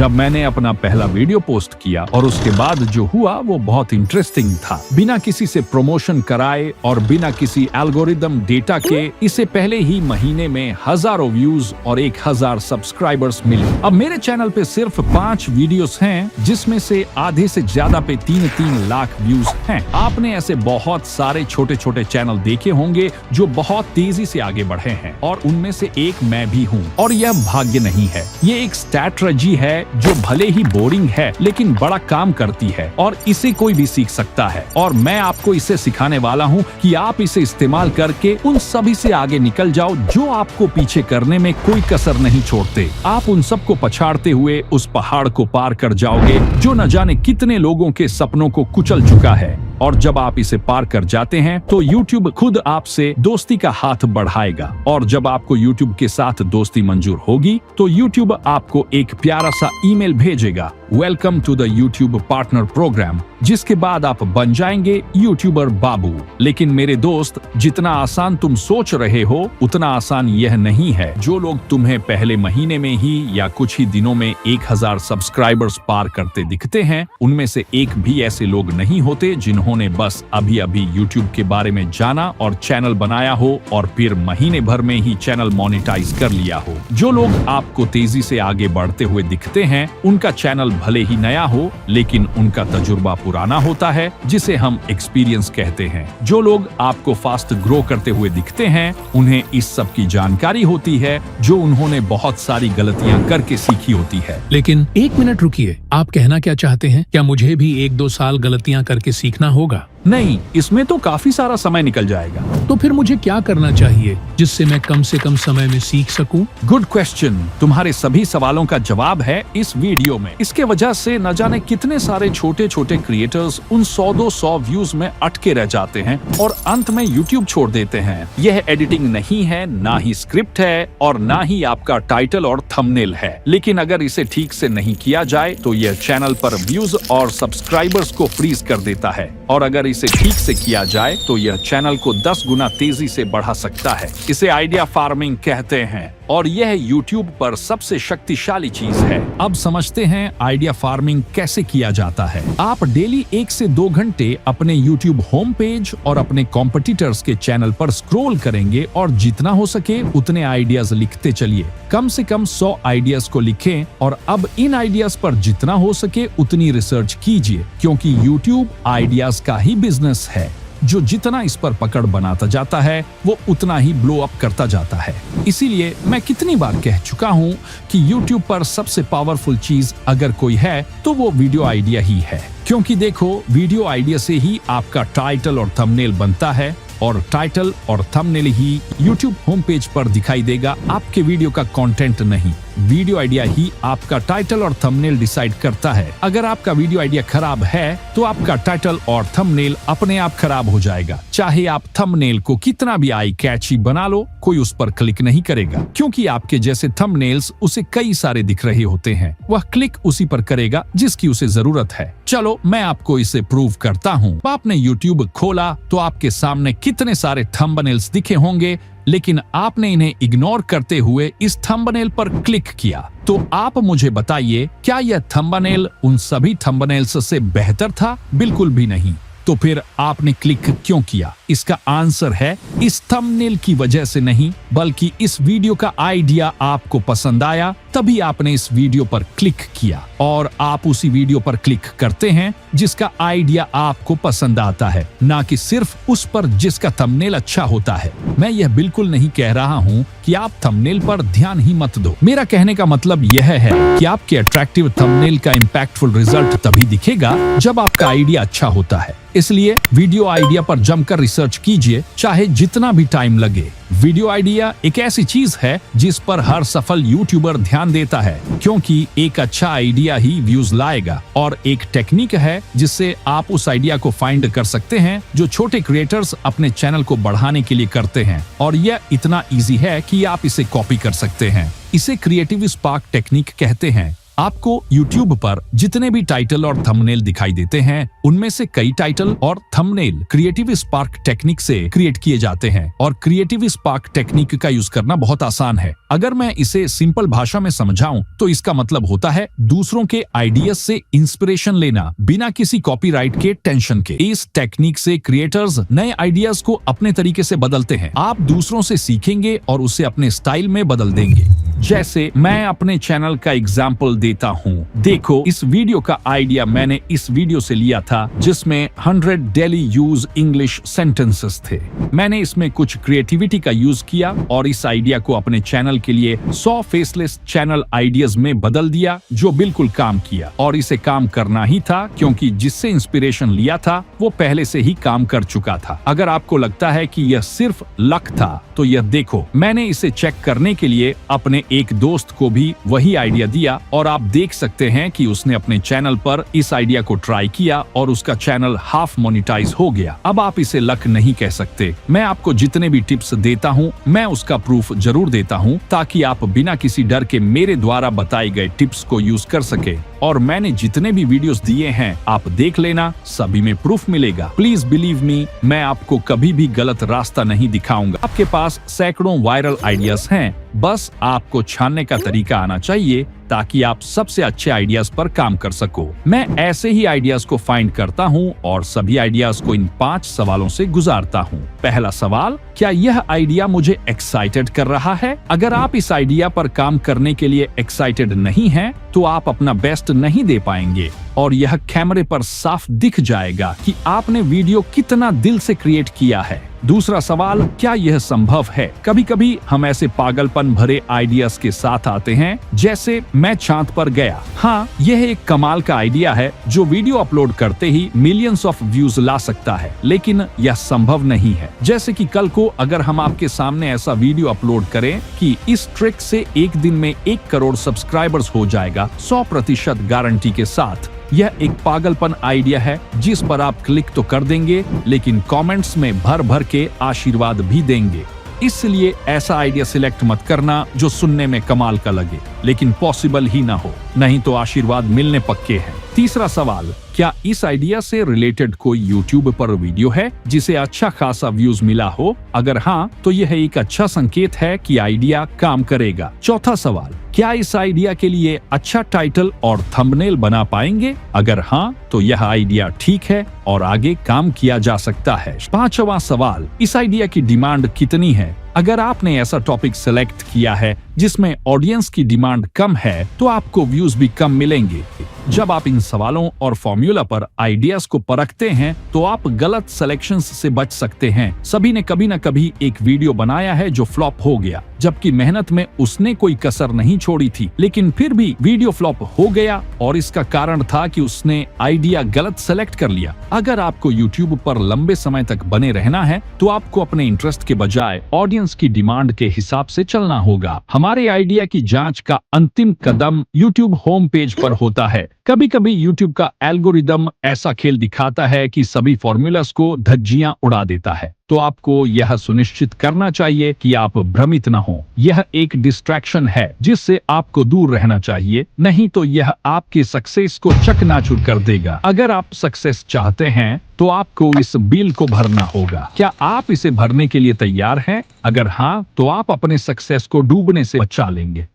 जब मैंने अपना पहला वीडियो पोस्ट किया और उसके बाद जो हुआ वो बहुत इंटरेस्टिंग था। बिना किसी से प्रमोशन कराए और बिना किसी एल्गोरिदम डेटा के इसे पहले ही महीने में हजारों व्यूज और 1000 सब्सक्राइबर्स मिले। अब मेरे चैनल पे सिर्फ 5 वीडियोस हैं, जिसमें से आधे से ज्यादा पे 3-3 लाख व्यूज हैं। आपने ऐसे बहुत सारे छोटे छोटे चैनल देखे होंगे जो बहुत तेजी से आगे बढ़े हैं और उनमें से एक मैं भी हूँ। और यह भाग्य नहीं है, ये एक स्ट्रैटेजी है जो भले ही बोरिंग है लेकिन बड़ा काम करती है और इसे कोई भी सीख सकता है। और मैं आपको इसे सिखाने वाला हूँ कि आप इसे इस्तेमाल करके उन सभी से आगे निकल जाओ जो आपको पीछे करने में कोई कसर नहीं छोड़ते। आप उन सबको पछाड़ते हुए उस पहाड़ को पार कर जाओगे जो न जाने कितने लोगों के सपनों को कुचल चुका है। और जब आप इसे पार कर जाते हैं तो YouTube खुद आपसे दोस्ती का हाथ बढ़ाएगा। और जब आपको YouTube के साथ दोस्ती मंजूर होगी तो YouTube आपको एक प्यारा सा ईमेल भेजेगा, welcome to the YouTube partner programme, जिसके बाद आप बन जाएंगे यूट्यूबर बाबू। लेकिन मेरे दोस्त, जितना आसान तुम सोच रहे हो उतना आसान यह नहीं है। जो लोग तुम्हें पहले महीने में ही या कुछ ही दिनों में 1000 सब्सक्राइबर्स पार करते दिखते हैं, उनमें से एक भी ऐसे लोग नहीं होते जिन्होंने बस अभी अभी YouTube के बारे में जाना और चैनल बनाया हो और फिर महीने भर में ही चैनल मोनेटाइज कर लिया हो। जो लोग आपको तेजी से आगे बढ़ते हुए दिखते हैं, उनका चैनल भले ही नया हो लेकिन उनका तजुर्बा पुराना होता है, जिसे हम एक्सपीरियंस कहते हैं। जो लोग आपको फास्ट ग्रो करते हुए दिखते हैं, उन्हें इस सब की जानकारी होती है जो उन्होंने बहुत सारी गलतियां करके सीखी होती है। लेकिन एक मिनट रुकिए, आप कहना क्या चाहते हैं? क्या मुझे भी 1-2 साल गलतियां करके सीखना होगा? नहीं, इसमें तो काफी सारा समय निकल जाएगा। तो फिर मुझे क्या करना चाहिए जिससे मैं कम से कम समय में सीख सकूं? Good question. तुम्हारे सभी सवालों का जवाब है इस वीडियो में। इसके वजह से न जाने कितने सारे छोटे छोटे क्रिएटर्स उन 100-200 व्यूज में अटके रह जाते हैं और अंत में YouTube छोड़ देते हैं। यह एडिटिंग नहीं है, ना ही स्क्रिप्ट है और ना ही आपका टाइटल और थंबनेल है। लेकिन अगर इसे ठीक से नहीं किया जाए तो यह चैनल पर व्यूज और सब्सक्राइबर्स को फ्रीज कर देता है। और अगर इसे ठीक से किया जाए तो यह चैनल को 10 गुना तेजी से बढ़ा सकता है। इसे आइडिया फार्मिंग कहते हैं और यह YouTube पर सबसे शक्तिशाली चीज है। अब समझते हैं आइडिया फार्मिंग कैसे किया जाता है। आप डेली 1 से 2 घंटे अपने YouTube होम पेज और अपने कॉम्पिटिटर्स के चैनल पर स्क्रॉल करेंगे और जितना हो सके उतने आइडियाज लिखते चलिए। कम से कम 100 आइडियाज को लिखें और अब इन आइडियाज पर जितना हो सके उतनी रिसर्च कीजिए, क्योंकि YouTube आइडियाज का ही बिजनेस है। जो जितना इस पर पकड़ बनाता जाता है वो उतना ही ब्लो अप करता जाता है। इसीलिए मैं कितनी बार कह चुका हूँ कि YouTube पर सबसे पावरफुल चीज अगर कोई है तो वो वीडियो आइडिया ही है। क्योंकि देखो, वीडियो आइडिया से ही आपका टाइटल और थंबनेल बनता है और टाइटल और थंबनेल ही YouTube होम पेज पर दिखाई देगा, आपके वीडियो का कंटेंट नहीं। वीडियो आइडिया ही आपका टाइटल और थंबनेल डिसाइड करता है। अगर आपका वीडियो आइडिया खराब है तो आपका टाइटल और थंबनेल अपने आप खराब हो जाएगा। चाहे आप थंबनेल को कितना भी आई कैची बना लो, कोई उस पर क्लिक नहीं करेगा, क्योंकि आपके जैसे थंबनेल्स उसे कई सारे दिख रहे होते हैं। वह क्लिक उसी पर करेगा जिसकी उसे जरूरत है। चलो मैं आपको इसे प्रूव करता हूँ। आपने YouTube खोला तो आपके सामने कितने सारे थंबनेल्स दिखे होंगे, लेकिन आपने इन्हें इग्नोर करते हुए इस थंबनेल पर क्लिक किया। तो आप मुझे बताइए, क्या यह थंबनेल उन सभी थंबनेल्स से बेहतर था? बिल्कुल भी नहीं। तो फिर आपने क्लिक क्यों किया? इसका आंसर है इस थंबनेल की वजह से नहीं, बल्कि इस वीडियो का आइडिया आपको पसंद आया, तभी आपने इस वीडियो पर क्लिक किया। और आप उसी वीडियो पर क्लिक करते हैं जिसका आइडिया आपको पसंद आता है, ना कि सिर्फ उस पर जिसका थंबनेल अच्छा होता है। मैं यह बिल्कुल नहीं कह रहा हूँ कि आप थंबनेल पर ध्यान ही मत दो। मेरा कहने का मतलब यह है कि आपके अट्रैक्टिव थंबनेल का इम्पैक्टफुल रिजल्ट तभी दिखेगा जब आपका आइडिया अच्छा होता है। इसलिए वीडियो आइडिया पर जमकर रिसर्च कीजिए, चाहे जितना भी टाइम लगे। वीडियो आइडिया एक ऐसी चीज है जिस पर हर सफल यूट्यूबर ध्यान देता है, क्योंकि एक अच्छा आइडिया ही व्यूज लाएगा। और एक टेक्निक है जिससे आप उस आइडिया को फाइंड कर सकते हैं जो छोटे क्रिएटर्स अपने चैनल को बढ़ाने के लिए करते हैं। और यह इतना इजी है कि आप इसे कॉपी कर सकते हैं। इसे क्रिएटिव स्पार्क टेक्निक कहते हैं। आपको YouTube पर जितने भी टाइटल और थंबनेल दिखाई देते हैं, उनमें से कई टाइटल और थंबनेल क्रिएटिव स्पार्क टेक्निक से क्रिएट किए जाते हैं और क्रिएटिव स्पार्क टेक्निक का यूज करना बहुत आसान है। अगर मैं इसे सिंपल भाषा में समझाऊं तो इसका मतलब होता है दूसरों के आइडियाज से इंस्पिरेशन लेना बिना किसी कॉपीराइट के टेंशन के। इस टेक्निक से क्रिएटर्स नए आइडियाज को अपने तरीके से बदलते हैं। आप दूसरों से सीखेंगे और उसे अपने स्टाइल में बदल देंगे। जैसे मैं अपने चैनल का एग्जाम्पल देता हूँ। देखो, इस वीडियो का आइडिया मैंने इस वीडियो से लिया था जिसमें 100 डेली यूज इंग्लिश सेंटेंसेस थे। मैंने इसमें कुछ क्रिएटिविटी का यूज किया और इस आइडिया को अपने चैनल के लिए 100 फेसलेस चैनल आइडियाज में बदल दिया, जो बिल्कुल काम किया। और इसे काम करना ही था क्योंकि जिससे इंस्पिरेशन लिया था वो पहले से ही काम कर चुका था। अगर आपको लगता है कि यह सिर्फ लक था तो यह देखो, मैंने इसे चेक करने के लिए अपने एक दोस्त को भी वही आइडिया दिया और आप देख सकते हैं कि उसने अपने चैनल पर इस आइडिया को ट्राई किया और उसका चैनल हाफ मोनेटाइज हो गया। अब आप इसे लक नहीं कह सकते। मैं आपको जितने भी टिप्स देता हूँ मैं उसका प्रूफ जरूर देता हूँ ताकि आप बिना किसी डर के मेरे द्वारा बताए गए टिप्स को यूज कर सके। और मैंने जितने भी वीडियोस दिए हैं आप देख लेना, सभी में प्रूफ मिलेगा। प्लीज बिलीव मी, मैं आपको कभी भी गलत रास्ता नहीं दिखाऊंगा। आपके पास सैकड़ों वायरल आइडियाज हैं, बस आपको छानने का तरीका आना चाहिए ताकि आप सबसे अच्छे आइडियाज पर काम कर सको। मैं ऐसे ही आइडियाज को फाइंड करता हूँ और सभी आइडियाज को इन 5 सवालों से गुजारता हूँ। पहला सवाल, क्या यह आइडिया मुझे एक्साइटेड कर रहा है? अगर आप इस आइडिया पर काम करने के लिए एक्साइटेड नहीं हैं, तो आप अपना बेस्ट नहीं दे पाएंगे और यह कैमरे पर साफ दिख जाएगा कि आपने वीडियो कितना दिल से क्रिएट किया है। दूसरा सवाल, क्या यह संभव है? कभी कभी हम ऐसे पागलपन भरे आइडियाज के साथ आते हैं, जैसे मैं चांद पर गया। हाँ, यह एक कमाल का आइडिया है जो वीडियो अपलोड करते ही मिलियंस ऑफ व्यूज ला सकता है, लेकिन यह संभव नहीं है। जैसे कि कल को अगर हम आपके सामने ऐसा वीडियो अपलोड करें कि इस ट्रिक से एक दिन में 1 करोड़ सब्सक्राइबर्स हो जाएगा 100% गारंटी के साथ, यह एक पागलपन आइडिया है जिस पर आप क्लिक तो कर देंगे लेकिन कमेंट्स में भर भर के आशीर्वाद भी देंगे। इसलिए ऐसा आइडिया सिलेक्ट मत करना जो सुनने में कमाल का लगे लेकिन पॉसिबल ही ना हो, नहीं तो आशीर्वाद मिलने पक्के हैं। तीसरा सवाल, क्या इस आइडिया से रिलेटेड कोई YouTube पर वीडियो है जिसे अच्छा खासा व्यूज मिला हो? अगर हाँ, तो यह एक अच्छा संकेत है कि आइडिया काम करेगा। चौथा सवाल, क्या इस आइडिया के लिए अच्छा टाइटल और थंबनेल बना पाएंगे? अगर हाँ, तो यह आइडिया ठीक है और आगे काम किया जा सकता है। पांचवा सवाल, इस आइडिया की डिमांड कितनी है? अगर आपने ऐसा टॉपिक सेलेक्ट किया है जिसमें ऑडियंस की डिमांड कम है, तो आपको व्यूज भी कम मिलेंगे। जब आप इन सवालों और फॉर्मूला पर आइडियाज को परखते हैं तो आप गलत सिलेक्शंस से बच सकते हैं। सभी ने कभी न कभी एक वीडियो बनाया है जो फ्लॉप हो गया, जबकि मेहनत में उसने कोई कसर नहीं छोड़ी थी, लेकिन फिर भी वीडियो फ्लॉप हो गया और इसका कारण था कि उसने आइडिया गलत सेलेक्ट कर लिया। अगर आपको YouTube पर लंबे समय तक बने रहना है तो आपको अपने इंटरेस्ट के बजाय ऑडियंस की डिमांड के हिसाब से चलना होगा। हमारे आइडिया की जांच का अंतिम कदम YouTube होम पेज पर होता है। कभी कभी YouTube का एल्गोरिदम ऐसा खेल दिखाता है कि सभी फॉर्मूलास को धज्जियां उड़ा देता है, तो आपको यह सुनिश्चित करना चाहिए कि आप भ्रमित न हो। यह एक डिस्ट्रैक्शन है जिससे आपको दूर रहना चाहिए, नहीं तो यह आपके सक्सेस को चकनाचूर कर देगा। अगर आप सक्सेस चाहते हैं तो आपको इस बिल को भरना होगा। क्या आप इसे भरने के लिए तैयार हैं? अगर हाँ, तो आप अपने सक्सेस को डूबने से बचा लेंगे।